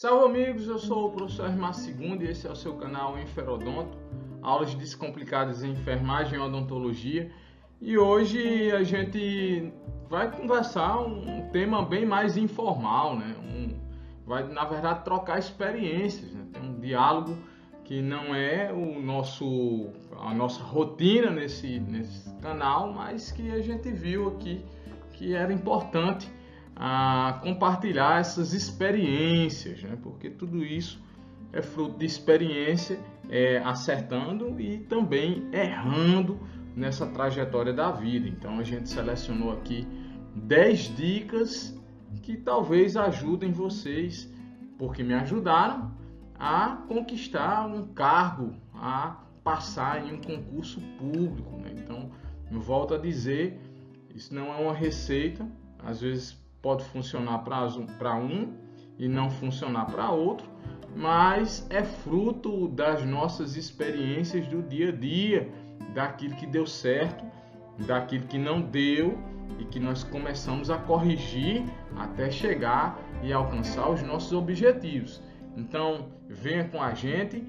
Salve amigos, eu sou o professor Hermar Segundo e esse é o seu canal Enferodonto, aulas descomplicadas em enfermagem e odontologia. E hoje a gente vai conversar um tema bem mais informal, né? Vai na verdade trocar experiências, né? Tem um diálogo que não é a nossa rotina nesse canal, mas que a gente viu aqui que era importante compartilhar essas experiências, né? Porque tudo isso é fruto de experiência, acertando e também errando nessa trajetória da vida. Então a gente selecionou aqui 10 dicas que talvez ajudem vocês, porque me ajudaram a conquistar um cargo, a passar em um concurso público, né? Então eu volto a dizer, isso não é uma receita, às vezes pode funcionar para um e não funcionar para outro, mas é fruto das nossas experiências do dia a dia, daquilo que deu certo, daquilo que não deu e que nós começamos a corrigir até chegar e alcançar os nossos objetivos. Então, venha com a gente,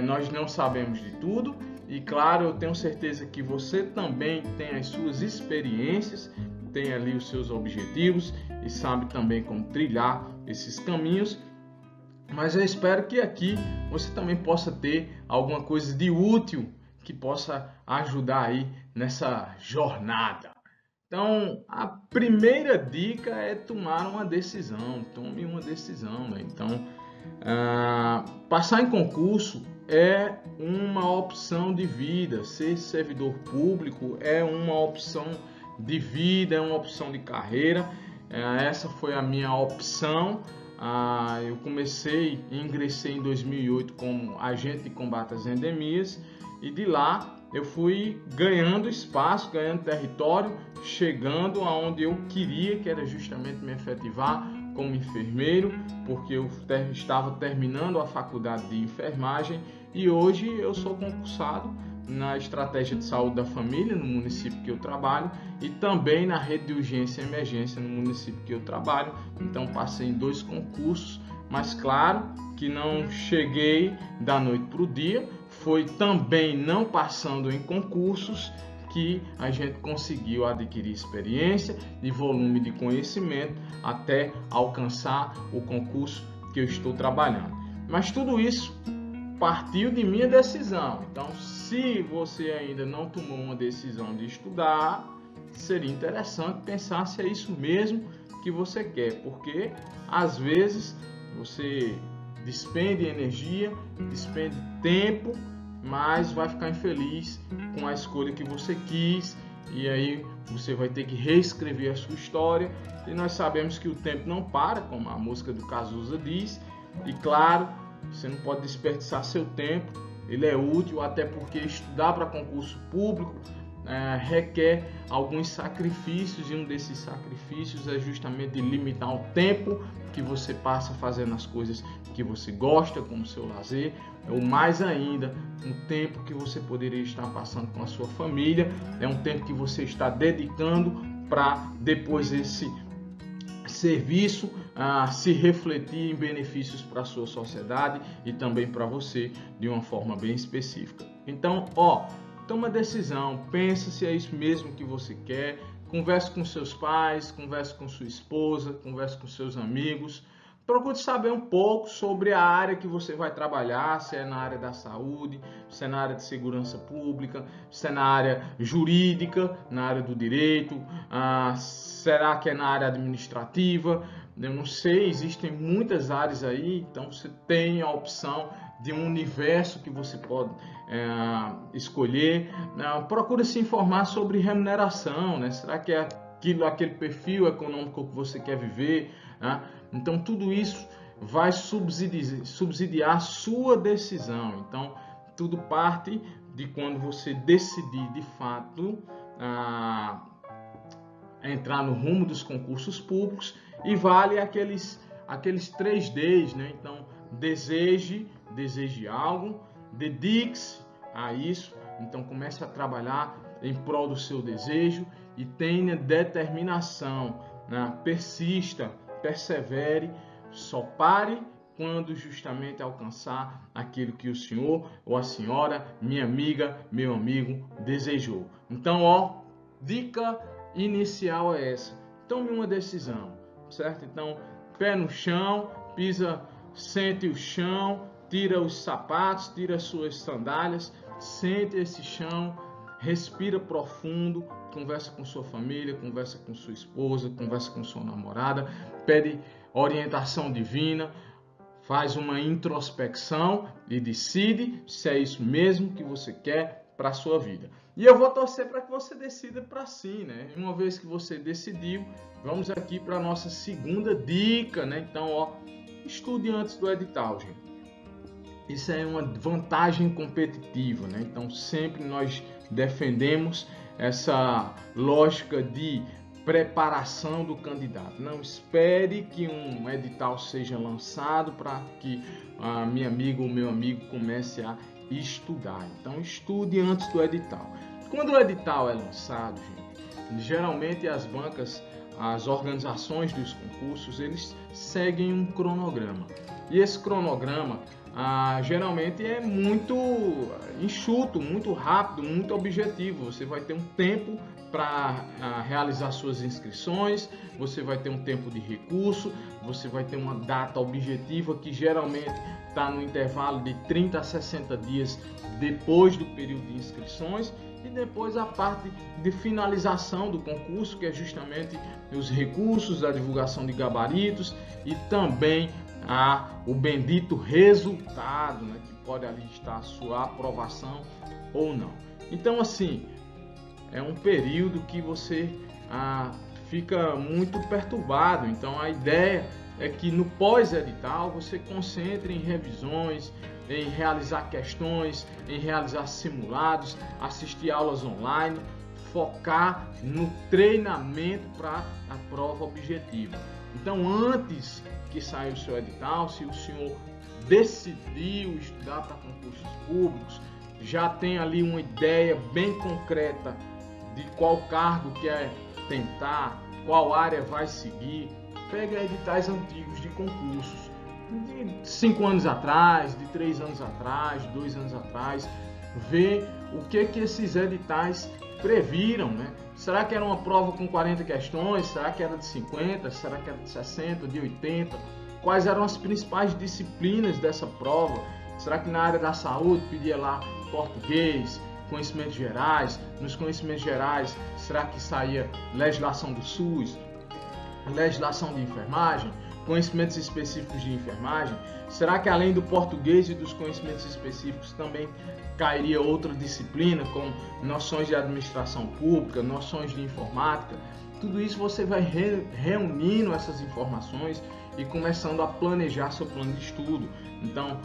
nós não sabemos de tudo e, claro, eu tenho certeza que você também tem as suas experiências, tem ali os seus objetivos e sabe também como trilhar esses caminhos, mas eu espero que aqui você também possa ter alguma coisa de útil que possa ajudar aí nessa jornada. Então, a primeira dica é tomar uma decisão, tome uma decisão, né? Então, passar em concurso é uma opção de vida, ser servidor público é uma opção de vida, é uma opção de carreira. Essa foi a minha opção. Eu ingressei em 2008 como agente de combate às endemias e de lá eu fui ganhando espaço, ganhando território, chegando aonde eu queria, que era justamente me efetivar como enfermeiro, porque eu estava terminando a faculdade de enfermagem e hoje eu sou concursado na estratégia de saúde da família no município que eu trabalho e também na rede de urgência e emergência no município que eu trabalho. Então passei em 2 concursos, mas claro que não cheguei da noite para o dia, foi também não passando em concursos que a gente conseguiu adquirir experiência e volume de conhecimento até alcançar o concurso que eu estou trabalhando. Mas tudo isso partiu de minha decisão. Então, se você ainda não tomou uma decisão de estudar, seria interessante pensar se é isso mesmo que você quer, porque às vezes você despende energia, despende tempo, mas vai ficar infeliz com a escolha que você quis e aí você vai ter que reescrever a sua história. E nós sabemos que o tempo não para, como a música do Cazuza diz, e claro, você não pode desperdiçar seu tempo, ele é útil, até porque estudar para concurso público requer alguns sacrifícios e um desses sacrifícios é justamente limitar o tempo que você passa fazendo as coisas que você gosta, como seu lazer, ou mais ainda, um tempo que você poderia estar passando com a sua família, é um tempo que você está dedicando para depois esse serviço se refletir em benefícios para a sua sociedade e também para você de uma forma bem específica. Então, toma decisão, pensa se é isso mesmo que você quer, converse com seus pais, converse com sua esposa, converse com seus amigos, procure saber um pouco sobre a área que você vai trabalhar, se é na área da saúde, se é na área de segurança pública, se é na área jurídica, na área do direito, será que é na área administrativa? Eu não sei, existem muitas áreas aí, então você tem a opção de um universo que você pode escolher. Procure se informar sobre remuneração, né? Será que é aquele perfil econômico que você quer viver? Então tudo isso vai subsidiar sua decisão. Então tudo parte de quando você decidir de fato entrar no rumo dos concursos públicos e vale aqueles 3Ds, né? Então deseje algo, dedique-se a isso, então comece a trabalhar em prol do seu desejo e tenha determinação, né? Persista, persevere, só pare quando justamente alcançar aquilo que o senhor ou a senhora, minha amiga, meu amigo, desejou. Então, ó, dica inicial é essa. Tome uma decisão, certo? Então, pé no chão, pisa, sente o chão, tira os sapatos, tira as suas sandálias, sente esse chão, respira profundo, conversa com sua família, conversa com sua esposa, conversa com sua namorada, pede orientação divina, faz uma introspecção e decide se é isso mesmo que você quer para a sua vida. E eu vou torcer para que você decida para si, né? Uma vez que você decidiu, vamos aqui para a nossa segunda dica, né? Então, ó, estude antes do edital, gente. Isso é uma vantagem competitiva, né? Então, sempre nós defendemos essa lógica de preparação do candidato. Não espere que um edital seja lançado para que a minha amiga ou meu amigo comece a estudar. Então, estude antes do edital. Quando o edital é lançado, gente, geralmente as bancas, as organizações dos concursos, eles seguem um cronograma. E esse cronograma geralmente é muito enxuto, muito rápido, muito objetivo. Você vai ter um tempo para realizar suas inscrições, você vai ter um tempo de recurso, você vai ter uma data objetiva que geralmente está no intervalo de 30 a 60 dias depois do período de inscrições, e depois a parte de finalização do concurso, que é justamente os recursos, a divulgação de gabaritos e também o bendito resultado, né, que pode ali estar a sua aprovação ou não. Então, assim, é um período que você fica muito perturbado. Então, a ideia é que no pós-edital você concentre em revisões, em realizar questões, em realizar simulados, assistir aulas online, focar no treinamento para a prova objetiva. Então, antes que saia o seu edital, se o senhor decidiu estudar para concursos públicos, já tem ali uma ideia bem concreta de qual cargo quer tentar, qual área vai seguir, pega editais antigos de concursos, de 5 anos atrás, de 3 anos atrás, de 2 anos atrás, vê o que esses editais previram, né? Será que era uma prova com 40 questões? Será que era de 50? Será que era de 60, de 80? Quais eram as principais disciplinas dessa prova? Será que na área da saúde pedia lá português, conhecimentos gerais? Nos conhecimentos gerais, será que saía legislação do SUS, legislação de enfermagem, conhecimentos específicos de enfermagem? Será que além do português e dos conhecimentos específicos também cairia outra disciplina, como noções de administração pública, noções de informática? Tudo isso você vai reunindo essas informações e começando a planejar seu plano de estudo. Então,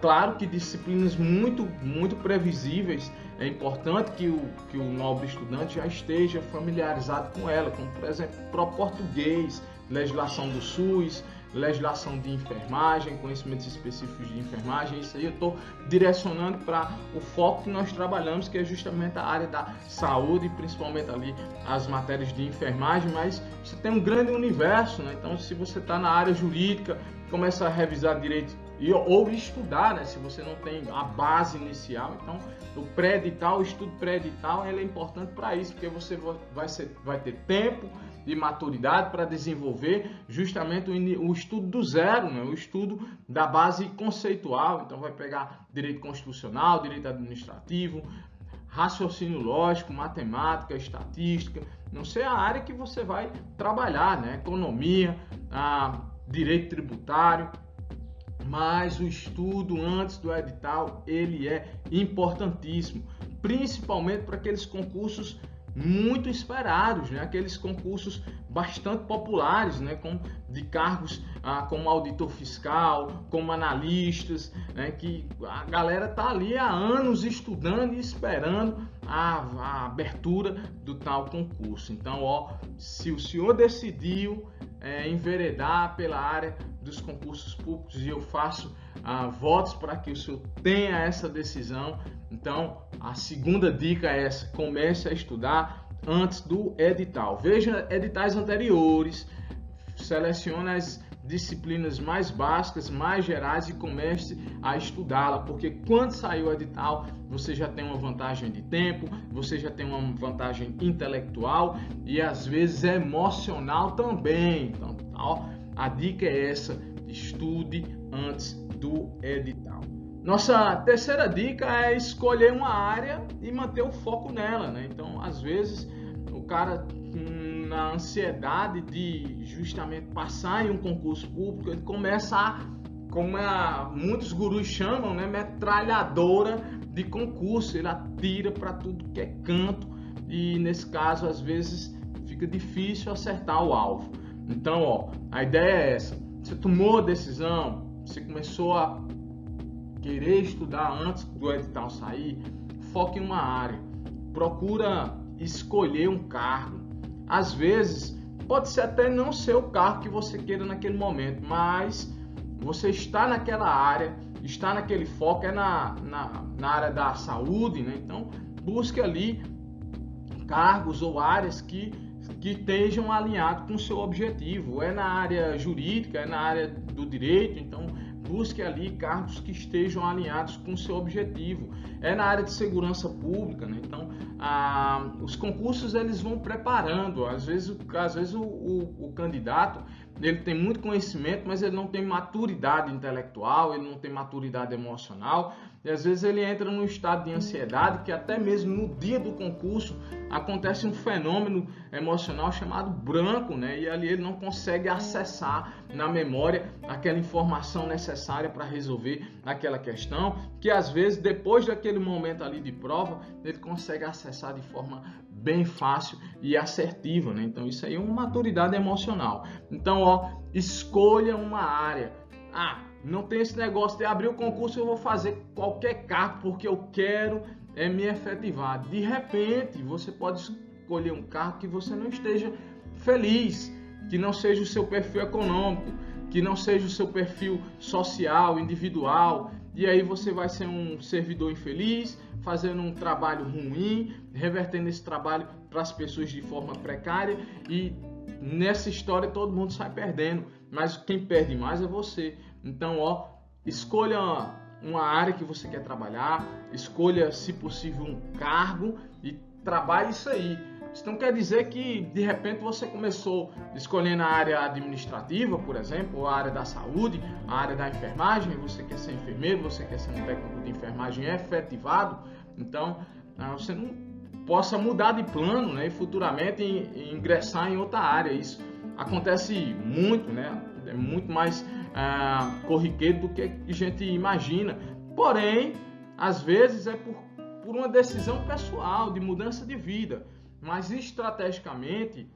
claro que disciplinas muito previsíveis, é importante que o nobre estudante já esteja familiarizado com ela, como por exemplo, próprio português, legislação do SUS, legislação de enfermagem, conhecimentos específicos de enfermagem. Isso aí eu estou direcionando para o foco que nós trabalhamos, que é justamente a área da saúde, principalmente ali as matérias de enfermagem, mas você tem um grande universo, né? Então, se você está na área jurídica, começa a revisar direito ou estudar, né? Se você não tem a base inicial, então o pré-edital, o estudo pré-edital, ele é importante para isso, porque você vai ter tempo de maturidade para desenvolver justamente o estudo do zero, né? O estudo da base conceitual. Então vai pegar direito constitucional, direito administrativo, raciocínio lógico, matemática, estatística, não sei a área que você vai trabalhar, né? Economia, direito tributário. Mas o estudo antes do edital, ele é importantíssimo, principalmente para aqueles concursos muito esperados, né? Aqueles concursos bastante populares, né? De cargos como auditor fiscal, como analistas, né? Que a galera tá ali há anos estudando e esperando a abertura do tal concurso. Então, ó, se o senhor decidiu enveredar pela área dos concursos públicos, e eu faço votos para que o senhor tenha essa decisão, então a segunda dica é essa: comece a estudar antes do edital. Veja editais anteriores, selecione as disciplinas mais básicas, mais gerais e comece a estudá-la, porque quando sair o edital, você já tem uma vantagem de tempo, você já tem uma vantagem intelectual e às vezes emocional também. Então, ó, a dica é essa: estude antes do edital. Nossa terceira dica é escolher uma área e manter o foco nela, né? Então, às vezes, o cara na ansiedade de justamente passar em um concurso público, ele começa a, como muitos gurus chamam, né, metralhadora de concurso. Ele atira para tudo que é canto e nesse caso às vezes fica difícil acertar o alvo. Então, ó, a ideia é essa: você tomou a decisão, você começou a querer estudar antes do edital sair, foque em uma área, procura escolher um cargo. Às vezes, pode ser até não ser o cargo que você queira naquele momento, mas você está naquela área, está naquele foco, é na área da saúde, né? Então, busque ali cargos ou áreas que estejam alinhados com o seu objetivo. É na área jurídica, é na área do direito, então busque ali cargos que estejam alinhados com o seu objetivo. É na área de segurança pública, né? Então, os concursos eles vão preparando. Às vezes o candidato ele tem muito conhecimento, mas ele não tem maturidade intelectual, ele não tem maturidade emocional. E às vezes ele entra num estado de ansiedade que até mesmo no dia do concurso acontece um fenômeno emocional chamado branco, né? E ali ele não consegue acessar na memória aquela informação necessária para resolver aquela questão, que às vezes depois daquele momento ali de prova, ele consegue acessar de forma bem fácil e assertiva, né? Então isso aí é uma maturidade emocional. Então, ó, escolha uma área. Não tem esse negócio de abrir o concurso, eu vou fazer qualquer cargo porque eu quero me efetivar. De repente, você pode escolher um cargo que você não esteja feliz, que não seja o seu perfil econômico, que não seja o seu perfil social, individual, e aí você vai ser um servidor infeliz, fazendo um trabalho ruim, revertendo esse trabalho para as pessoas de forma precária, e nessa história todo mundo sai perdendo, mas quem perde mais é você. Então, ó, escolha uma área que você quer trabalhar, escolha, se possível, um cargo e trabalhe isso aí. Isso não quer dizer que, de repente, você começou escolhendo a área administrativa, por exemplo, ou a área da saúde, a área da enfermagem, você quer ser enfermeiro, você quer ser um técnico de enfermagem efetivado, então você não possa mudar de plano, né, e futuramente ingressar em outra área. Isso acontece muito, né? É muito mais corriqueiro do que a gente imagina. Porém, às vezes é por uma decisão pessoal, de mudança de vida. Mas estrategicamente,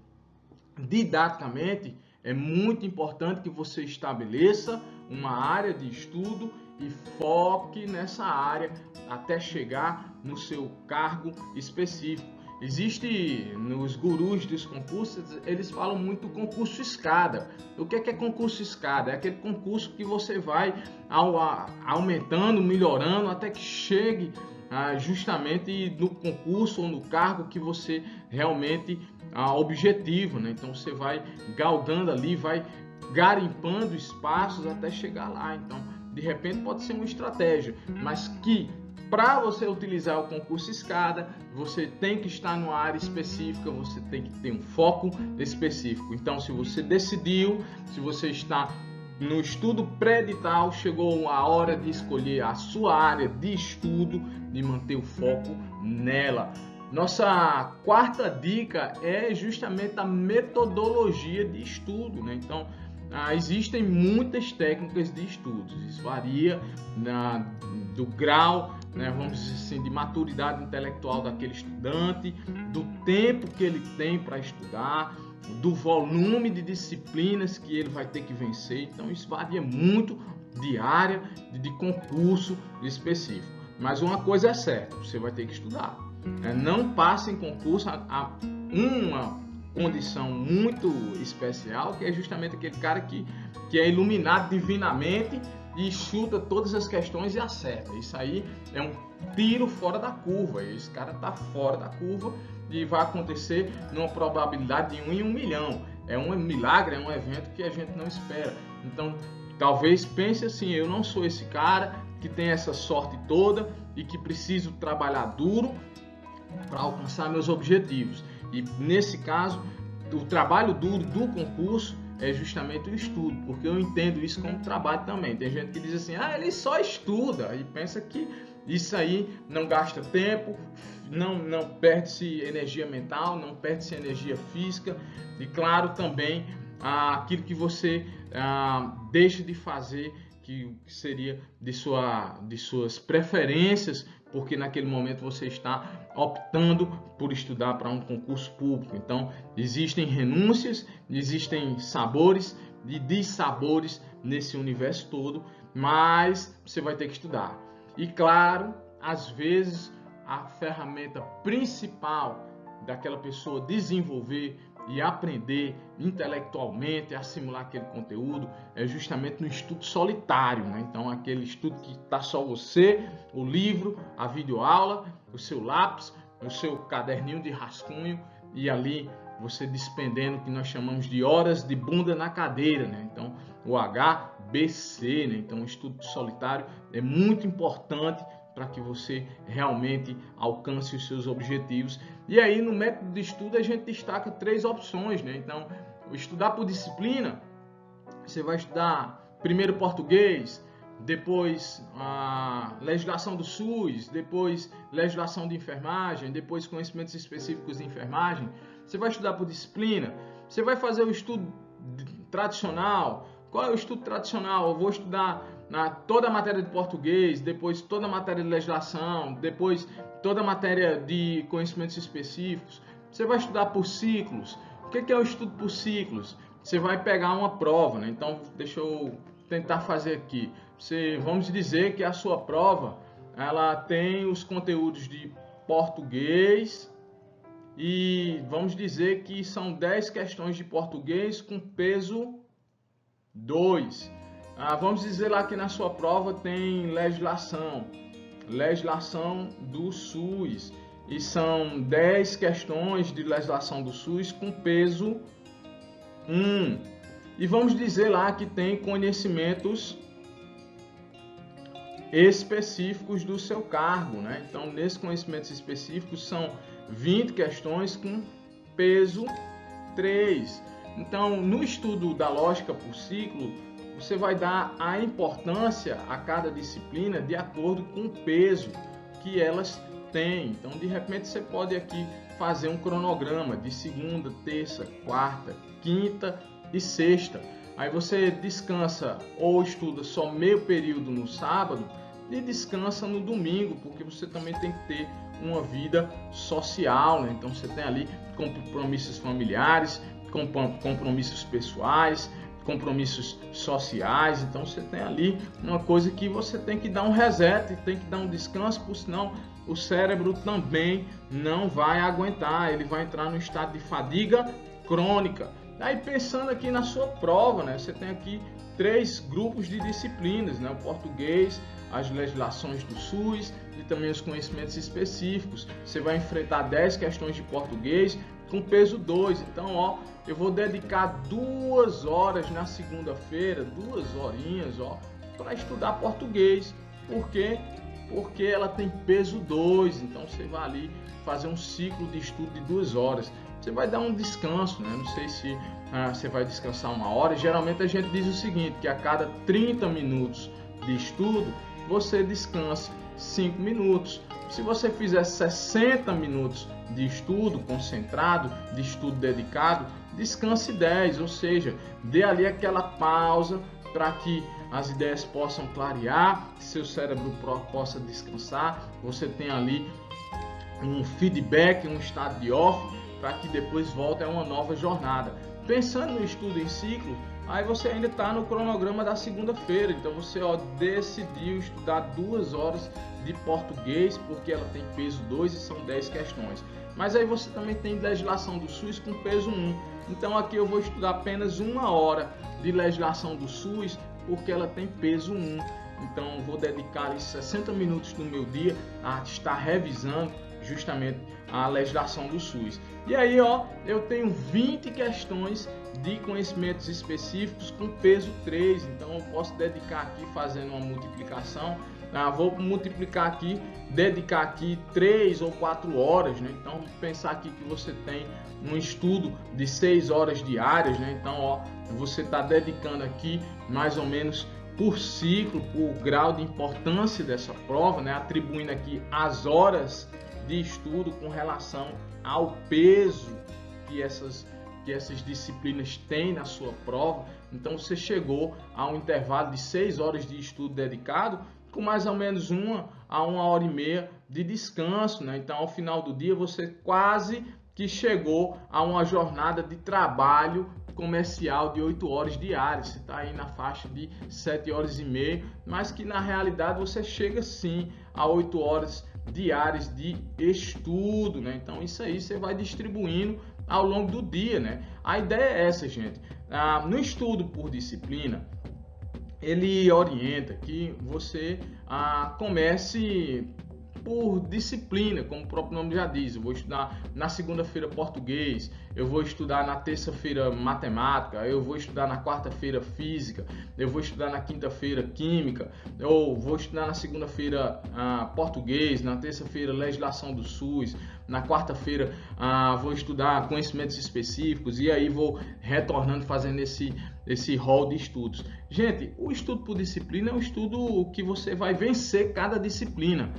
didaticamente, é muito importante que você estabeleça uma área de estudo e foque nessa área até chegar no seu cargo específico. Existe nos gurus dos concursos, eles falam muito do concurso escada. O que é concurso escada? É aquele concurso que você vai aumentando, melhorando, até que chegue justamente no concurso ou no cargo que você realmente objetivo, né? Então você vai galgando ali, vai garimpando espaços até chegar lá. Então, de repente pode ser uma estratégia, mas que para você utilizar o concurso escada, você tem que estar numa área específica, você tem que ter um foco específico. Então, se você decidiu, se você está no estudo pré-edital, chegou a hora de escolher a sua área de estudo, de manter o foco nela. Nossa quarta dica é justamente a metodologia de estudo, né? Então, existem muitas técnicas de estudos, isso varia do grau, né, vamos dizer assim, de maturidade intelectual daquele estudante, do tempo que ele tem para estudar, do volume de disciplinas que ele vai ter que vencer. Então isso varia muito de área, de concurso específico. Mas uma coisa é certa, você vai ter que estudar. Não passe em concurso a uma condição muito especial, que é justamente aquele cara que é iluminado divinamente e chuta todas as questões e acerta. Isso aí é um tiro fora da curva. Esse cara está fora da curva e vai acontecer numa probabilidade de 1 em 1 milhão. É um milagre, é um evento que a gente não espera. Então, talvez pense assim, eu não sou esse cara que tem essa sorte toda e que preciso trabalhar duro para alcançar meus objetivos. E nesse caso, o trabalho duro do concurso é justamente o estudo, porque eu entendo isso como trabalho também. Tem gente que diz assim, ele só estuda, e pensa que isso aí não gasta tempo, não perde-se energia mental, não perde-se energia física, e claro também aquilo que você deixa de fazer, que seria de suas preferências, porque naquele momento você está optando por estudar para um concurso público. Então, existem renúncias, existem sabores e dissabores nesse universo todo, mas você vai ter que estudar. E claro, às vezes a ferramenta principal daquela pessoa desenvolver e aprender intelectualmente, assimilar aquele conteúdo, é justamente no estudo solitário, né? Então, aquele estudo que está só você, o livro, a videoaula, o seu lápis, o seu caderninho de rascunho, e ali você despendendo o que nós chamamos de horas de bunda na cadeira, né? Então, o HBC, né? Então, o estudo solitário é muito importante para que você realmente alcance os seus objetivos. E aí, no método de estudo, a gente destaca 3 opções, né? Então, estudar por disciplina, você vai estudar primeiro português, depois a legislação do SUS, depois legislação de enfermagem, depois conhecimentos específicos de enfermagem. Você vai estudar por disciplina, você vai fazer o estudo tradicional. Qual é o estudo tradicional? Eu vou estudar toda a matéria de português, depois toda a matéria de legislação, depois toda a matéria de conhecimentos específicos. Você vai estudar por ciclos. O que é o estudo por ciclos? Você vai pegar uma prova, né? Então, deixa eu tentar fazer aqui. Vamos dizer que a sua prova, ela tem os conteúdos de português e vamos dizer que são 10 questões de português com peso 2. Vamos dizer lá que na sua prova tem legislação do SUS, e são 10 questões de legislação do SUS com peso 1. E vamos dizer lá que tem conhecimentos específicos do seu cargo, né? Então, nesses conhecimentos específicos são 20 questões com peso 3. Então, no estudo da lógica por ciclo, você vai dar a importância a cada disciplina de acordo com o peso que elas têm. Então, de repente, você pode aqui fazer um cronograma de segunda, terça, quarta, quinta e sexta. Aí você descansa ou estuda só meio período no sábado e descansa no domingo, porque você também tem que ter uma vida social, né? Então, você tem ali compromissos familiares, compromissos pessoais, compromissos sociais. Então você tem ali uma coisa que você tem que dar um reset, tem que dar um descanso, porque senão o cérebro também não vai aguentar, ele vai entrar no estado de fadiga crônica. Aí, pensando aqui na sua prova, né, você tem aqui 3 grupos de disciplinas, né, o português, as legislações do SUS e também os conhecimentos específicos. Você vai enfrentar 10 questões de português com peso 2. Então, eu vou dedicar 2 horas na segunda-feira, 2 horinhas, para estudar português. Por quê? Porque ela tem peso 2. Então, você vai ali fazer um ciclo de estudo de 2 horas. Você vai dar um descanso, né? Não sei se você vai descansar 1 hora. Geralmente a gente diz o seguinte, que a cada 30 minutos de estudo, você descansa 5 minutos. Se você fizer 60 minutos de estudo concentrado, de estudo dedicado, descanse 10, ou seja, dê ali aquela pausa para que as ideias possam clarear, seu cérebro possa descansar, você tem ali um feedback, um estado de off, para que depois volte a uma nova jornada. Pensando no estudo em ciclo, aí você ainda está no cronograma da segunda-feira, então você decidiu estudar 2 horas de português, porque ela tem peso 2 e são 10 questões. Mas aí você também tem legislação do SUS com peso 1. Então aqui eu vou estudar apenas 1 hora de legislação do SUS, porque ela tem peso 1. Então vou dedicar 60 minutos do meu dia a estar revisando justamente a legislação do SUS. E aí, ó, eu tenho 20 questões de conhecimentos específicos com peso 3, então eu posso dedicar aqui fazendo uma multiplicação. Vou multiplicar aqui, dedicar aqui 3 ou 4 horas, né? Então pensar aqui que você tem um estudo de 6 horas diárias, né? Então, ó, você está dedicando aqui mais ou menos por ciclo, por grau de importância dessa prova, né? Atribuindo aqui as horas de estudo com relação ao peso que essas disciplinas têm na sua prova. Então você chegou a um intervalo de 6 horas de estudo dedicado, com mais ou menos 1 a 1 hora e meia de descanso, né? Então ao final do dia você quase que chegou a uma jornada de trabalho comercial de 8 horas diárias. Você está aí na faixa de 7 horas e meia, mas que na realidade você chega sim a 8 horas diárias de estudo, né? Então isso aí você vai distribuindo ao longo do dia, né? A ideia é essa, gente. No estudo por disciplina, ele orienta que você comece por disciplina, como o próprio nome já diz. Eu vou estudar na segunda-feira português, eu vou estudar na terça-feira matemática, eu vou estudar na quarta-feira física, eu vou estudar na quinta-feira química, eu vou estudar na segunda-feira português, na terça-feira legislação do SUS, na quarta-feira vou estudar conhecimentos específicos, e aí vou retornando fazendo esse rol de estudos. Gente, o estudo por disciplina é um estudo que você vai vencer cada disciplina.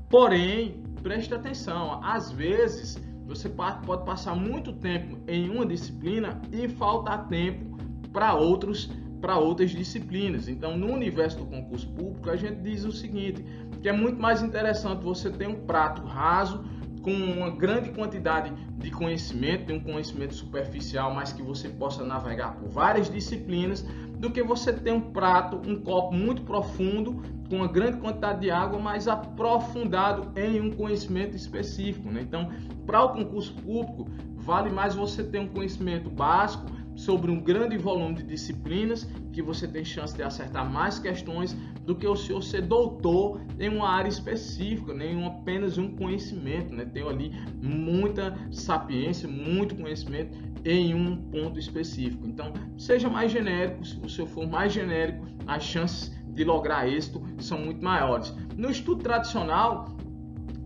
Porém, preste atenção, às vezes você pode passar muito tempo em uma disciplina e faltar tempo para outras disciplinas. Então, no universo do concurso público, a gente diz o seguinte, que é muito mais interessante você ter um prato raso com uma grande quantidade de conhecimento, de um conhecimento superficial, mas que você possa navegar por várias disciplinas, do que você ter um copo muito profundo, com uma grande quantidade de água, mas aprofundado em um conhecimento específico, né? Então, para o concurso público, vale mais você ter um conhecimento básico sobre um grande volume de disciplinas, que você tem chance de acertar mais questões, do que o senhor ser doutor em uma área específica, nem apenas um conhecimento, né? Ter ali muita sapiência, muito conhecimento em um ponto específico. Então, seja mais genérico. Se o senhor for mais genérico, as chances de lograr êxito são muito maiores. No estudo tradicional,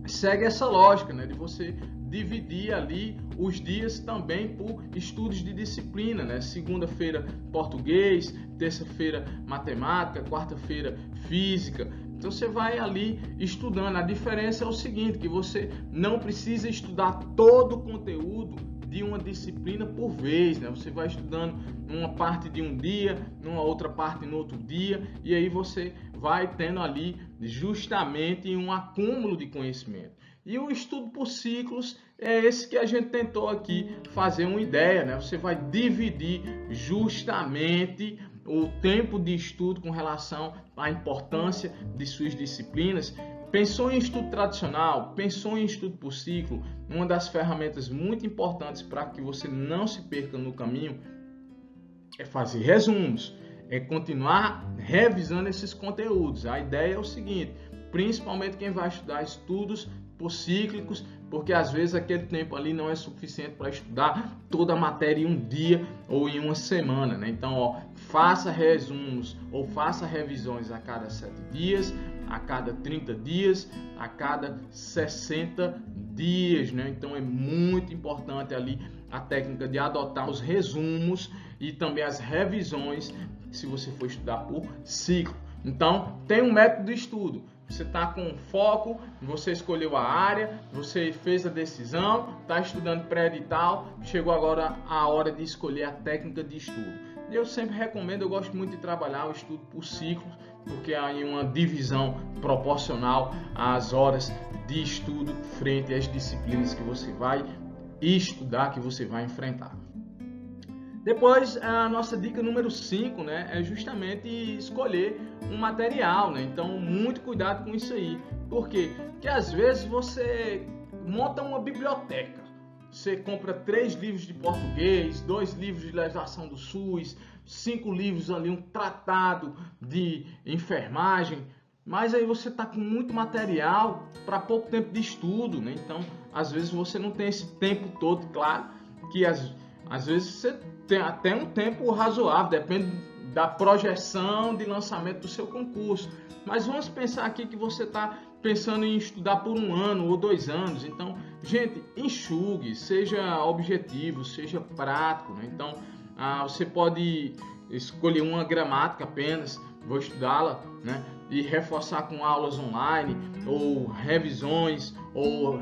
segue essa lógica, né? De você dividir ali os dias também por estudos de disciplina, né? Segunda-feira português, terça-feira matemática, quarta-feira física. Então você vai ali estudando. A diferença é o seguinte, que você não precisa estudar todo o conteúdo de uma disciplina por vez, né? Você vai estudando uma parte de um dia, numa outra parte no outro dia, e aí você vai tendo ali justamente um acúmulo de conhecimento. E o estudo por ciclos é esse que a gente tentou aqui fazer uma ideia, né? Você vai dividir justamente o tempo de estudo com relação à importância de suas disciplinas. Pensou em estudo tradicional, pensou em estudo por ciclo, uma das ferramentas muito importantes para que você não se perca no caminho é fazer resumos, é continuar revisando esses conteúdos. A ideia é o seguinte, principalmente quem vai estudar estudos por cíclicos, porque às vezes aquele tempo ali não é suficiente para estudar toda a matéria em um dia ou em uma semana, né? Então, ó, faça resumos ou faça revisões a cada 7 dias, a cada 30 dias, a cada 60 dias, né? Então é muito importante ali a técnica de adotar os resumos e também as revisões se você for estudar por ciclo. Então, tem um método de estudo. Você está com foco, você escolheu a área, você fez a decisão, está estudando pré-edital, chegou agora a hora de escolher a técnica de estudo. Eu sempre recomendo, eu gosto muito de trabalhar o estudo por ciclos, porque há aí uma divisão proporcional às horas de estudo frente às disciplinas que você vai estudar, que você vai enfrentar. Depois, a nossa dica número 5, né, é justamente escolher um material, né? Então, muito cuidado com isso aí. Por quê? Porque às vezes você monta uma biblioteca. Você compra 3 livros de português, 2 livros de legislação do SUS, 5 livros ali, um tratado de enfermagem. mas aí você está com muito material para pouco tempo de estudo, né? Então, às vezes você não tem esse tempo todo, claro, que às vezes você tem até um tempo razoável, depende da projeção de lançamento do seu concurso. Mas vamos pensar aqui que você está pensando em estudar por 1 ano ou 2 anos. Então, gente, enxugue, seja objetivo, seja prático, né? Então, você pode escolher uma gramática apenas, vou estudá-la, né? E reforçar com aulas online, ou revisões, ou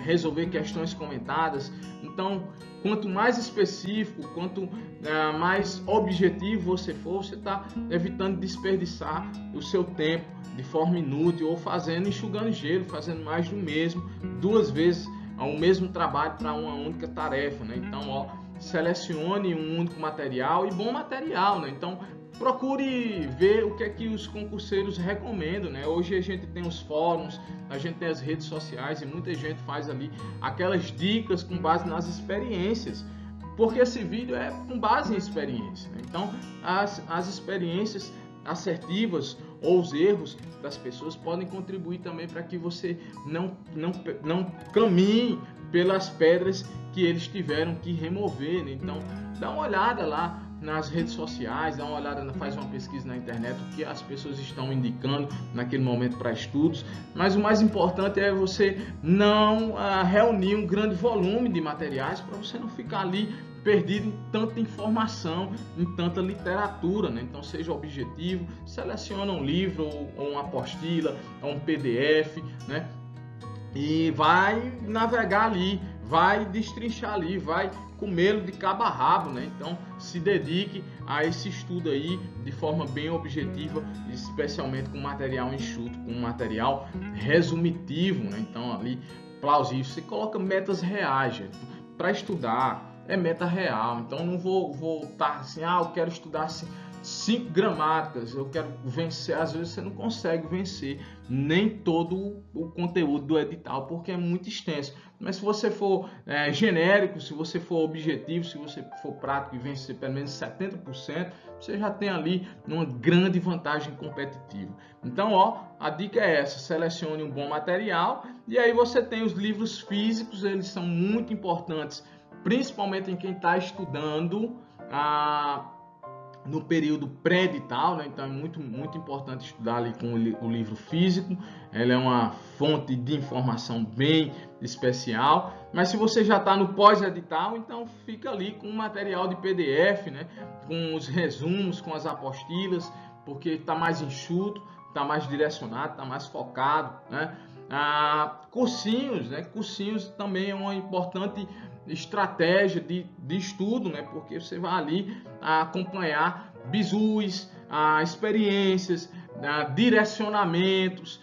resolver questões comentadas. Então, quanto mais específico, quanto mais objetivo você for, você está evitando desperdiçar o seu tempo de forma inútil, ou enxugando gelo, fazendo mais do mesmo, 2 vezes o mesmo trabalho para uma única tarefa, né? Então, selecione um único material e bom material, né? Então, procure ver o que é que os concurseiros recomendam, né? Hoje a gente tem os fóruns, a gente tem as redes sociais e muita gente faz ali aquelas dicas com base nas experiências, porque esse vídeo é com base em experiência, né? Então, as experiências assertivas ou os erros das pessoas podem contribuir também para que você não caminhe pelas pedras que eles tiveram que remover, né? Então, dá uma olhada lá nas redes sociais, dá uma olhada, faz uma pesquisa na internet, o que as pessoas estão indicando naquele momento para estudos. Mas o mais importante é você não reunir um grande volume de materiais, para você não ficar ali perdido em tanta informação, em tanta literatura, né? Então, seja objetivo, seleciona um livro ou uma apostila, ou um PDF, né? E vai navegar ali, vai destrinchar ali, vai comê-lo de cabo a rabo, né? Então, se dedique a esse estudo aí de forma bem objetiva, especialmente com material enxuto, com material resumitivo, né? Então, ali, plausível. Você coloca metas reais, gente, para estudar. É meta real, então não vou voltar assim, eu quero estudar assim, 5 gramáticas, eu quero vencer. Às vezes você não consegue vencer nem todo o conteúdo do edital, porque é muito extenso. Mas se você for genérico, se você for objetivo, se você for prático e vencer pelo menos 70%, você já tem ali uma grande vantagem competitiva. Então, a dica é essa: selecione um bom material, e aí você tem os livros físicos, eles são muito importantes, principalmente em quem está estudando no período pré-edital, né? Então é muito importante estudar ali com o livro físico. Ela é uma fonte de informação bem especial. Mas se você já está no pós-edital, então fica ali com o material de PDF, né? Com os resumos, com as apostilas, porque está mais enxuto, está mais direcionado, está mais focado, né? Cursinhos, né? Cursinhos também é uma importante estratégia de estudo, né? Porque você vai ali acompanhar bizus, experiências, direcionamentos,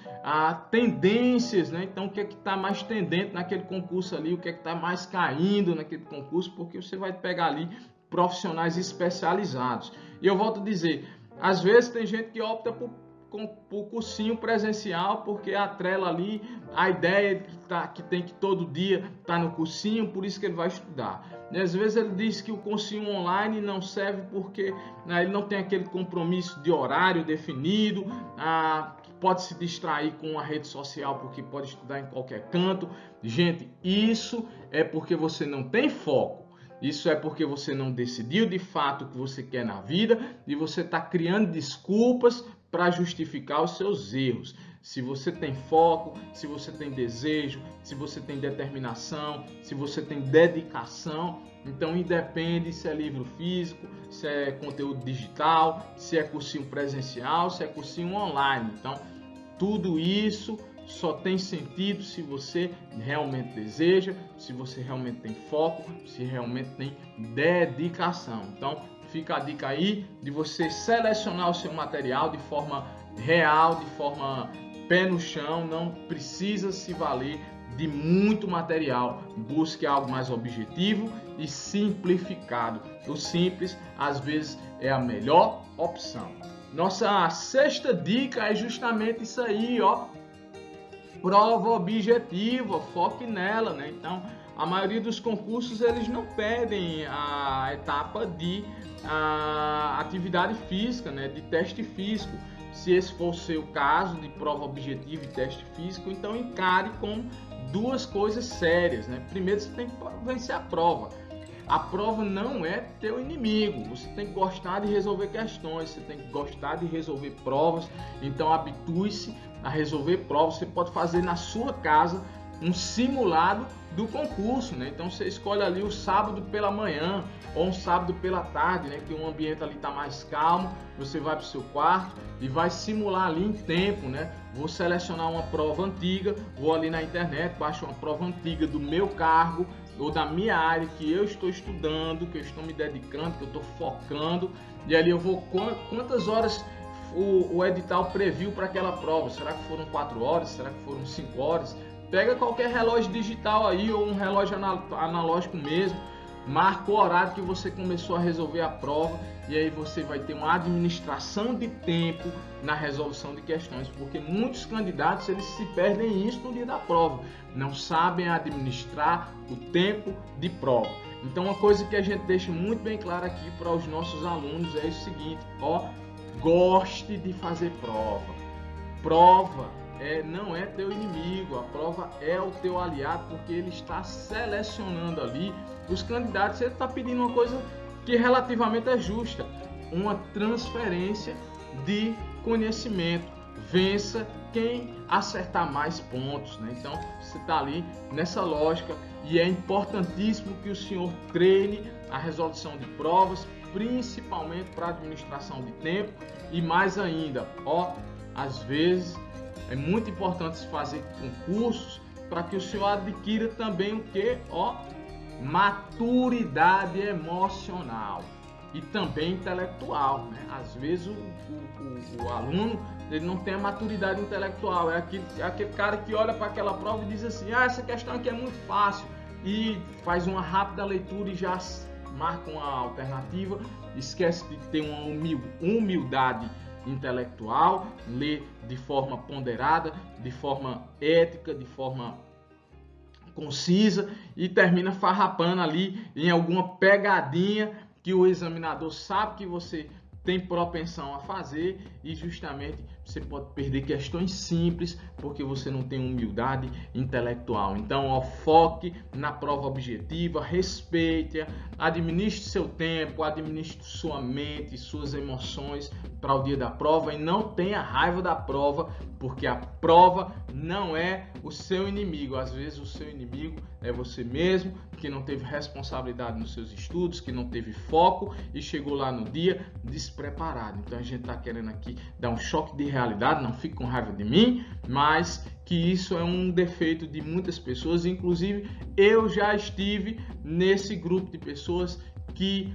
tendências, né? Então, o que é que está mais tendente naquele concurso ali, o que é que está mais caindo naquele concurso, porque você vai pegar ali profissionais especializados. E eu volto a dizer, às vezes tem gente que opta por cursinho presencial, porque atrela ali a ideia que tem que todo dia estar no cursinho, por isso que ele vai estudar. E às vezes ele diz que o cursinho online não serve porque ele não tem aquele compromisso de horário definido, pode se distrair com a rede social porque pode estudar em qualquer canto. Gente, isso é porque você não tem foco. Isso é porque você não decidiu de fato o que você quer na vida e você está criando desculpas para justificar os seus erros. Se você tem foco, se você tem desejo, se você tem determinação, se você tem dedicação, então independe se é livro físico, se é conteúdo digital, se é cursinho presencial, se é cursinho online. Então, tudo isso só tem sentido se você realmente deseja, se você realmente tem foco, se realmente tem dedicação. Então, fica a dica aí de você selecionar o seu material de forma real, de forma pé no chão. Não precisa se valer de muito material. Busque algo mais objetivo e simplificado. O simples, às vezes, é a melhor opção. Nossa sexta dica é justamente isso aí, prova objetiva, foque nela, né? Então, a maioria dos concursos eles não pedem a etapa de atividade física, né? De teste físico. se esse for o seu caso de prova objetiva e teste físico, então encare como duas coisas sérias, né? Primeiro, você tem que vencer a prova. A prova não é teu inimigo, você tem que gostar de resolver questões, você tem que gostar de resolver provas, então habitue-se a resolver provas. Você pode fazer na sua casa um simulado do concurso, né? Então você escolhe ali o sábado pela manhã ou um sábado pela tarde, né? Que o ambiente ali está mais calmo, você vai para o seu quarto e vai simular ali em tempo, né? Vou selecionar uma prova antiga, vou ali na internet, baixo uma prova antiga do meu cargo ou da minha área que eu estou estudando, que eu estou me dedicando, que eu estou focando, e ali eu vou quantas horas o edital previu para aquela prova. Será que foram 4 horas? Será que foram 5 horas? Pega qualquer relógio digital aí ou um relógio analógico mesmo, marca o horário que você começou a resolver a prova e aí você vai ter uma administração de tempo na resolução de questões, porque muitos candidatos eles se perdem nisso no dia da prova, não sabem administrar o tempo de prova. Então uma coisa que a gente deixa muito bem clara aqui para os nossos alunos é o seguinte, goste de fazer prova. Prova não é teu inimigo, a prova é o teu aliado, porque ele está selecionando ali os candidatos. Ele está pedindo uma coisa que relativamente é justa, uma transferência de conhecimento. Vença quem acertar mais pontos, né? Então você está ali nessa lógica e é importantíssimo que o senhor treine a resolução de provas, principalmente para a administração de tempo e mais ainda, às vezes é muito importante se fazer concursos para que o senhor adquira também o que? Maturidade emocional e também intelectual, né? Às vezes o aluno ele não tem a maturidade intelectual, é aquele cara que olha para aquela prova e diz assim, essa questão aqui é muito fácil, e faz uma rápida leitura e já marca uma alternativa, esquece de ter uma humildade intelectual, lê de forma ponderada, de forma ética, de forma concisa e termina farrapando ali em alguma pegadinha que o examinador sabe que você tem propensão a fazer e justamente você pode perder questões simples porque você não tem humildade intelectual. Então, foque na prova objetiva, respeite-a, administre seu tempo, administre sua mente, suas emoções para o dia da prova e não tenha raiva da prova, porque a prova não é o seu inimigo. Às vezes o seu inimigo é você mesmo, que não teve responsabilidade nos seus estudos, que não teve foco e chegou lá no dia despreparado. Então a gente está querendo aqui dar um choque de realidade, não fique com raiva de mim, mas que isso é um defeito de muitas pessoas, inclusive eu já estive nesse grupo de pessoas que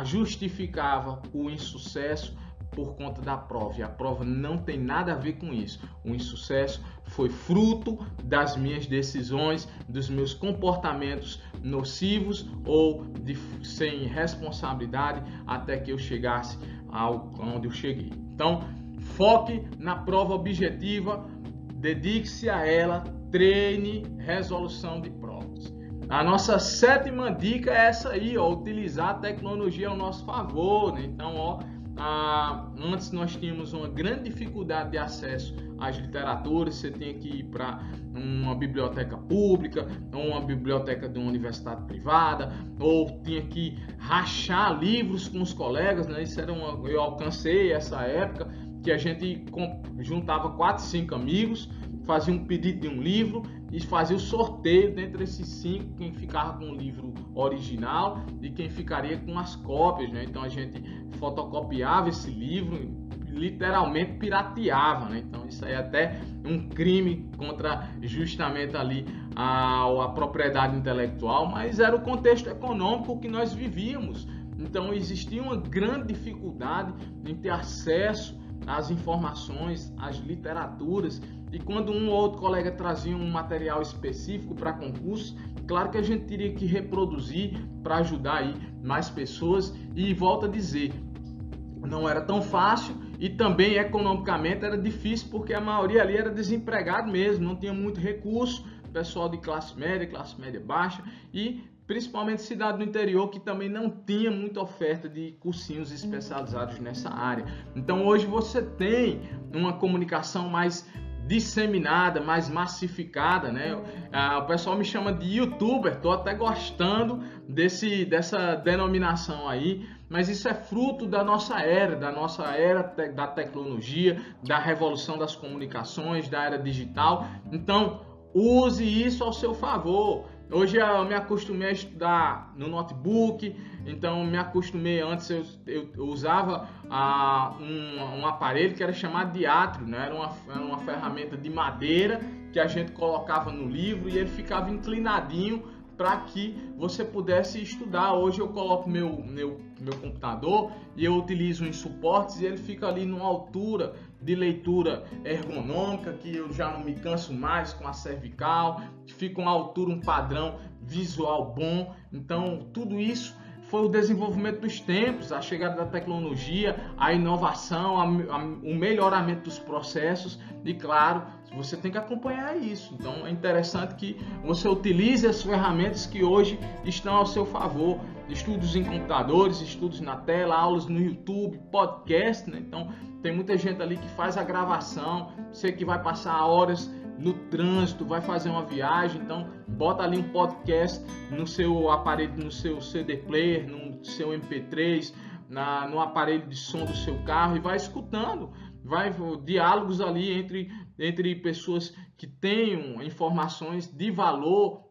justificava o insucesso por conta da prova, e a prova não tem nada a ver com isso. O insucesso foi fruto das minhas decisões, dos meus comportamentos nocivos ou sem responsabilidade até que eu chegasse onde eu cheguei. Então, foque na prova objetiva, dedique-se a ela, treine resolução de provas. A nossa 7ª dica é essa aí, utilizar a tecnologia ao nosso favor, né? Então, antes nós tínhamos uma grande dificuldade de acesso às literaturas, você tinha que ir para uma biblioteca pública, ou uma biblioteca de uma universidade privada, ou tinha que rachar livros com os colegas, né? Eu alcancei essa época que a gente juntava 4, 5 amigos, fazia um pedido de um livro e fazia o sorteio dentre esses 5, quem ficava com o livro original e quem ficaria com as cópias, né? Então a gente fotocopiava esse livro, literalmente pirateava, né? Então isso aí é até um crime contra justamente ali a propriedade intelectual, mas era o contexto econômico que nós vivíamos. Então existia uma grande dificuldade em ter acesso às informações, às literaturas, e quando um ou outro colega trazia um material específico para concurso, claro que a gente teria que reproduzir para ajudar aí mais pessoas. E volto a dizer, não era tão fácil e também economicamente era difícil, porque a maioria ali era desempregado mesmo, não tinha muito recurso, pessoal de classe média baixa, e principalmente cidade do interior, que também não tinha muita oferta de cursinhos especializados nessa área. Então hoje você tem uma comunicação mais disseminada, mais massificada, né? O pessoal me chama de youtuber, tô até gostando dessa denominação aí, mas isso é fruto da nossa era da tecnologia, da revolução das comunicações, da era digital. Então use isso ao seu favor. Hoje eu me acostumei a estudar no notebook, então me acostumei, antes eu usava um aparelho que era chamado de átrio, né? Era uma ferramenta de madeira que a gente colocava no livro e ele ficava inclinadinho para que você pudesse estudar. Hoje eu coloco meu computador e eu utilizo uns suportes e ele fica ali numa altura de leitura ergonômica, que eu já não me canso mais com a cervical, fica uma altura, um padrão visual bom. Então tudo isso foi o desenvolvimento dos tempos, a chegada da tecnologia, a inovação, o melhoramento dos processos e, claro, você tem que acompanhar isso. Então é interessante que você utilize as ferramentas que hoje estão ao seu favor. Estudos em computadores, estudos na tela, aulas no YouTube, podcast, né? Então tem muita gente ali que faz a gravação, você que vai passar horas no trânsito, vai fazer uma viagem, então bota ali um podcast no seu aparelho, no seu CD player, no seu MP3, no aparelho de som do seu carro e vai escutando, diálogos ali entre pessoas que tenham informações de valor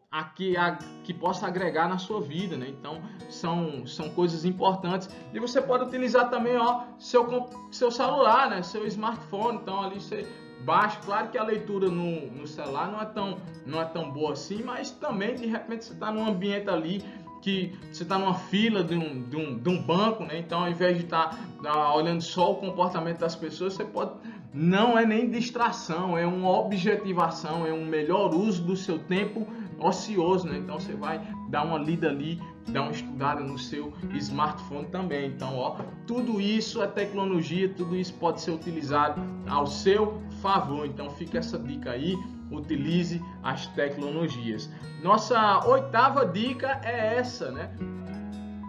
que possa agregar na sua vida, né? Então são coisas importantes e você pode utilizar também seu celular, né? Seu smartphone. Então ali você baixa. Claro que a leitura no celular não é tão boa assim, mas também de repente você está num ambiente ali que você está numa fila de um banco, né? Então ao invés de estar olhando só o comportamento das pessoas, você pode, não é nem distração, é uma objetivação, é um melhor uso do seu tempo ocioso, né? Então você vai dar uma lida ali, dar uma estudada no seu smartphone também. Então, tudo isso é tecnologia, tudo isso pode ser utilizado ao seu favor. Então fica essa dica aí, utilize as tecnologias. Nossa 8ª dica é essa, né?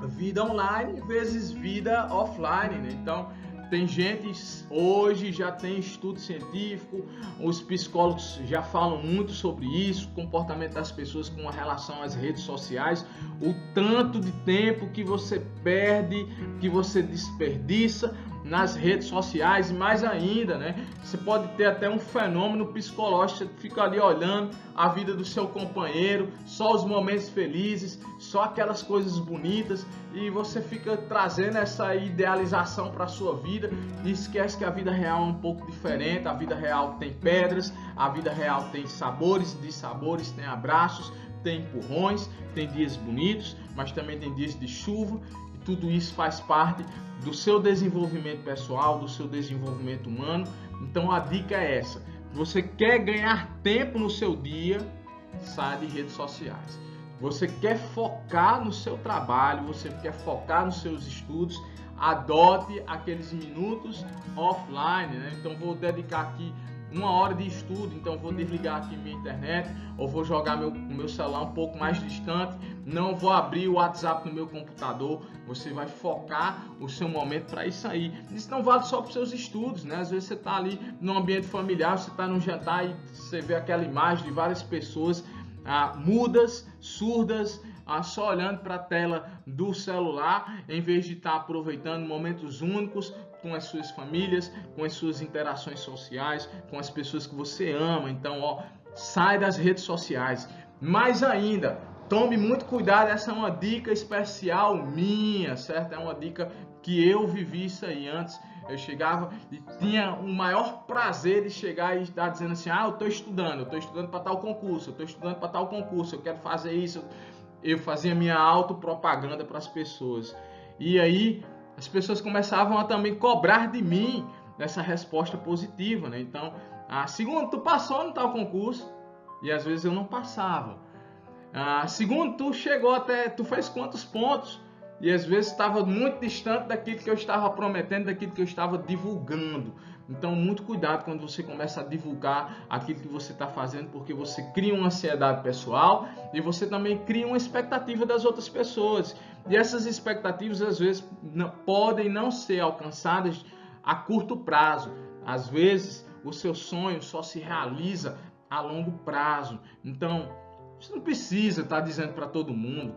Vida online vezes vida offline, né? Então tem gente, hoje já tem estudo científico, os psicólogos já falam muito sobre isso, o comportamento das pessoas com relação às redes sociais, o tanto de tempo que você perde, que você desperdiça nas redes sociais e mais ainda, né? Você pode ter até um fenômeno psicológico, você fica ali olhando a vida do seu companheiro, só os momentos felizes, só aquelas coisas bonitas e você fica trazendo essa idealização para a sua vida e esquece que a vida real é um pouco diferente. A vida real tem pedras, a vida real tem sabores, dissabores, tem abraços, tem empurrões, tem dias bonitos, mas também tem dias de chuva. Tudo isso faz parte do seu desenvolvimento pessoal, do seu desenvolvimento humano. Então a dica é essa: você quer ganhar tempo no seu dia, saia de redes sociais. Você quer focar no seu trabalho, você quer focar nos seus estudos, adote aqueles minutos offline, né? Então vou dedicar aqui 1 hora de estudo, então vou desligar aqui minha internet ou vou jogar meu celular um pouco mais distante, não vou abrir o WhatsApp no meu computador. Você vai focar o seu momento para isso aí. Isso não vale só para os seus estudos, né? Às vezes você está ali no ambiente familiar, você está num jantar e você vê aquela imagem de várias pessoas mudas, surdas, só olhando para a tela do celular, em vez de estar aproveitando momentos únicos com as suas famílias, com as suas interações sociais, com as pessoas que você ama. Então, sai das redes sociais. Mais ainda, tome muito cuidado, essa é uma dica especial minha, certo? É uma dica que eu vivi isso aí antes. Eu chegava e tinha o maior prazer de chegar e estar dizendo assim: eu estou estudando para tal concurso, eu estou estudando para tal concurso, eu quero fazer isso. Eu fazia minha autopropaganda para as pessoas. E aí as pessoas começavam a também cobrar de mim essa resposta positiva, né? Então, segundo, tu passou no tal concurso? E às vezes eu não passava. Segundo, tu fez quantos pontos? E às vezes estava muito distante daquilo que eu estava prometendo, daquilo que eu estava divulgando. Então, muito cuidado quando você começa a divulgar aquilo que você está fazendo, porque você cria uma ansiedade pessoal e você também cria uma expectativa das outras pessoas. E essas expectativas, às vezes, podem não ser alcançadas a curto prazo. Às vezes, o seu sonho só se realiza a longo prazo. Então, você não precisa estar dizendo para todo mundo.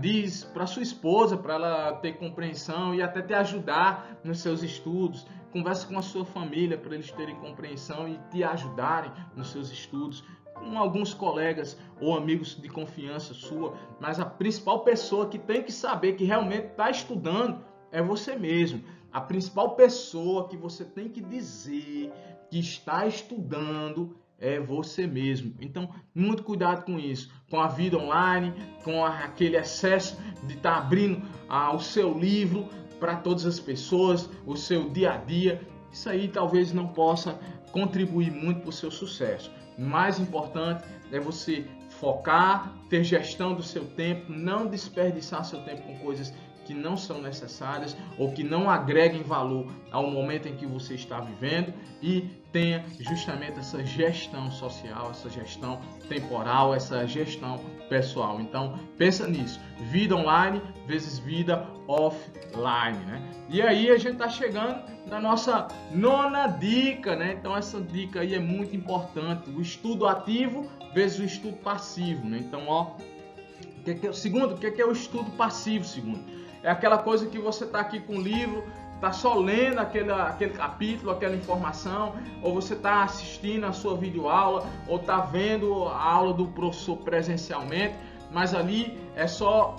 Diz para sua esposa, para ela ter compreensão e até te ajudar nos seus estudos. Converse com a sua família para eles terem compreensão e te ajudarem nos seus estudos. Com alguns colegas ou amigos de confiança sua, mas a principal pessoa que tem que saber que realmente está estudando é você mesmo. A principal pessoa que você tem que dizer que está estudando é você mesmo. Então, muito cuidado com isso, com a vida online, com aquele excesso de estar abrindo o seu livro para todas as pessoas, o seu dia a dia. Isso aí talvez não possa contribuir muito para o seu sucesso. O mais importante é você focar, ter gestão do seu tempo, não desperdiçar seu tempo com coisas que não são necessárias ou que não agreguem valor ao momento em que você está vivendo, e tenha justamente essa gestão social, essa gestão temporal, essa gestão pessoal. Então, pensa nisso. Vida online vezes vida offline, né? E aí a gente está chegando na nossa 9ª dica, né? Então, essa dica aí é muito importante. O estudo ativo vezes o estudo passivo, né? Então, o que é o estudo passivo, segundo? É aquela coisa que você está aqui com o livro, está só lendo aquele capítulo, aquela informação, ou você está assistindo a sua videoaula, ou está vendo a aula do professor presencialmente, mas ali é só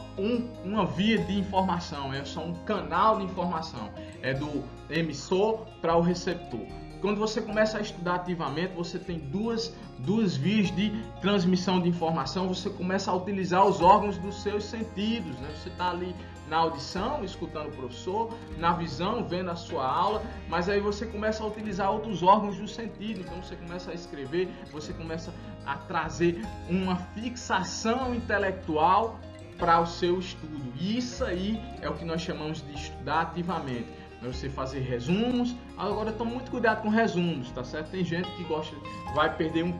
uma via de informação, é só um canal de informação, é do emissor para o receptor. Quando você começa a estudar ativamente, você tem duas vias de transmissão de informação. Você começa a utilizar os órgãos dos seus sentidos, né? Você está ali na audição, escutando o professor, na visão, vendo a sua aula, mas aí você começa a utilizar outros órgãos do sentido. Então você começa a escrever, você começa a trazer uma fixação intelectual para o seu estudo. E isso aí é o que nós chamamos de estudar ativamente. Você fazer resumos. Agora tome muito cuidado com resumos, tá certo? Tem gente que vai perder um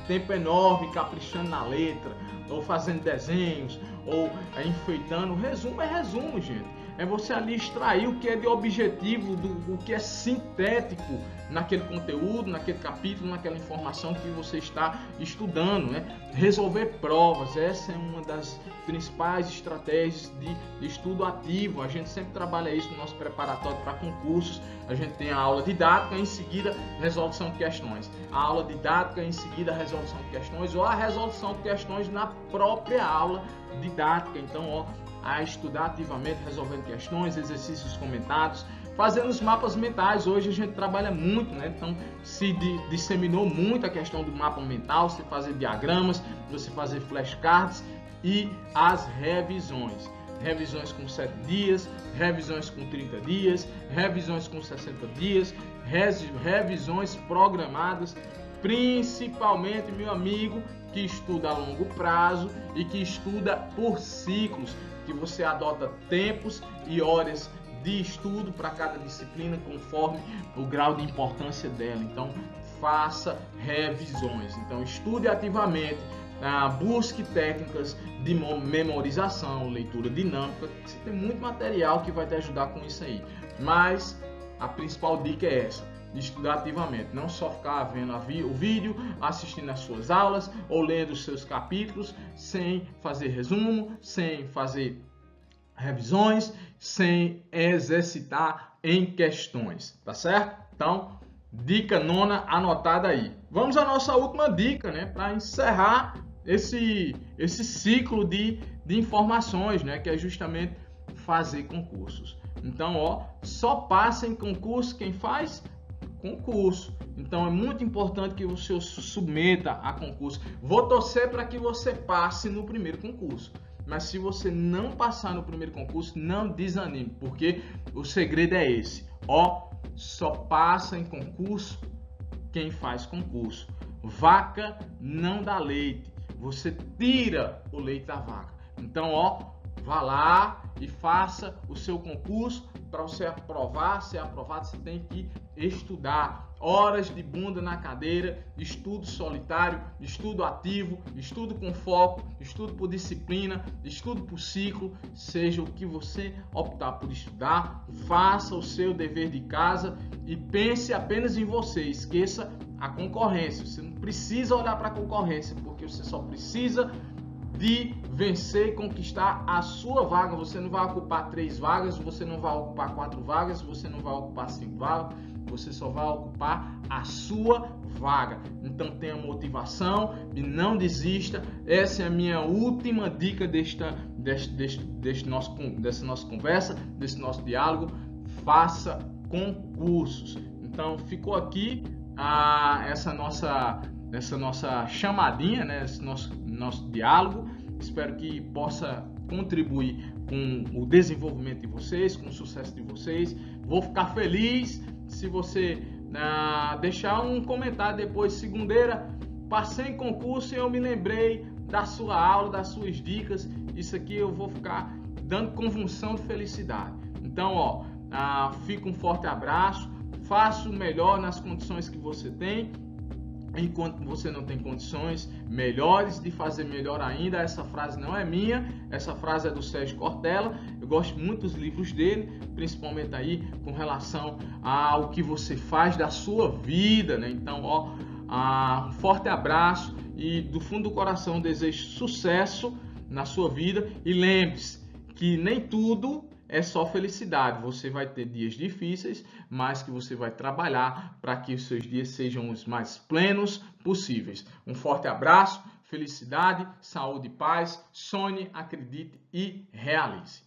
tempo enorme caprichando na letra, ou fazendo desenhos, ou enfeitando. Resumo é resumo, gente. É você ali extrair o que é de objetivo, o que é sintético naquele conteúdo, naquele capítulo, naquela informação que você está estudando, né? Resolver provas, essa é uma das principais estratégias de estudo ativo. A gente sempre trabalha isso no nosso preparatório para concursos. A gente tem a aula didática, em seguida resolução de questões. A aula didática, em seguida resolução de questões, ou a resolução de questões na própria aula didática. Então, a estudar ativamente, resolvendo questões, exercícios comentados, fazendo os mapas mentais. Hoje a gente trabalha muito, né? Então se disseminou muito a questão do mapa mental, você fazer diagramas, você fazer flashcards, e as revisões. Revisões com 7 dias, revisões com 30 dias, revisões com 60 dias, revisões programadas, principalmente, meu amigo, que estuda a longo prazo e que estuda por ciclos, que você adota tempos e horas de estudo para cada disciplina conforme o grau de importância dela. Então, faça revisões. Então, estude ativamente, busque técnicas de memorização, leitura dinâmica. Você tem muito material que vai te ajudar com isso aí. Mas a principal dica é essa: estudar ativamente, não só ficar vendo o vídeo, assistindo as suas aulas ou lendo os seus capítulos sem fazer resumo, sem fazer revisões, sem exercitar em questões, tá certo? Então, dica 9ª anotada aí. Vamos à nossa última dica, né, para encerrar esse ciclo de informações, né, que é justamente fazer concursos. Então, só passa em concurso quem faz concurso. Então é muito importante que você se submeta a concurso. Vou torcer para que você passe no primeiro concurso, mas se você não passar no primeiro concurso, não desanime, porque o segredo é esse: só passa em concurso quem faz concurso. Vaca não dá leite, você tira o leite da vaca. Então, vá lá e faça o seu concurso. Para você aprovar, ser aprovado, você tem que estudar. Horas de bunda na cadeira, estudo solitário, estudo ativo, estudo com foco, estudo por disciplina, estudo por ciclo. Seja o que você optar por estudar, faça o seu dever de casa e pense apenas em você. Esqueça a concorrência. Você não precisa olhar para a concorrência, porque você só precisa de vencer e conquistar a sua vaga. Você não vai ocupar 3 vagas, você não vai ocupar 4 vagas, você não vai ocupar 5 vagas, você só vai ocupar a sua vaga. Então tenha motivação e não desista. Essa é a minha última dica dessa nossa conversa, desse nosso diálogo. Faça concursos. Então ficou aqui essa nossa chamadinha, né? Esse nosso diálogo. Espero que possa contribuir com o desenvolvimento de vocês, com o sucesso de vocês. Vou ficar feliz se você deixar um comentário depois. Segunda-feira, passei em concurso e eu me lembrei da sua aula, das suas dicas. Isso aqui eu vou ficar dando convulsão de felicidade. Então, fica um forte abraço. Faça o melhor nas condições que você tem. Enquanto você não tem condições melhores de fazer melhor ainda. Essa frase não é minha, essa frase é do Sérgio Cortella. Eu gosto muito dos livros dele, principalmente aí com relação ao que você faz da sua vida, né? Então, um forte abraço e do fundo do coração desejo sucesso na sua vida. E lembre-se que nem tudo é só felicidade. Você vai ter dias difíceis, mas que você vai trabalhar para que os seus dias sejam os mais plenos possíveis. Um forte abraço, felicidade, saúde e paz. Sonhe, acredite e realize.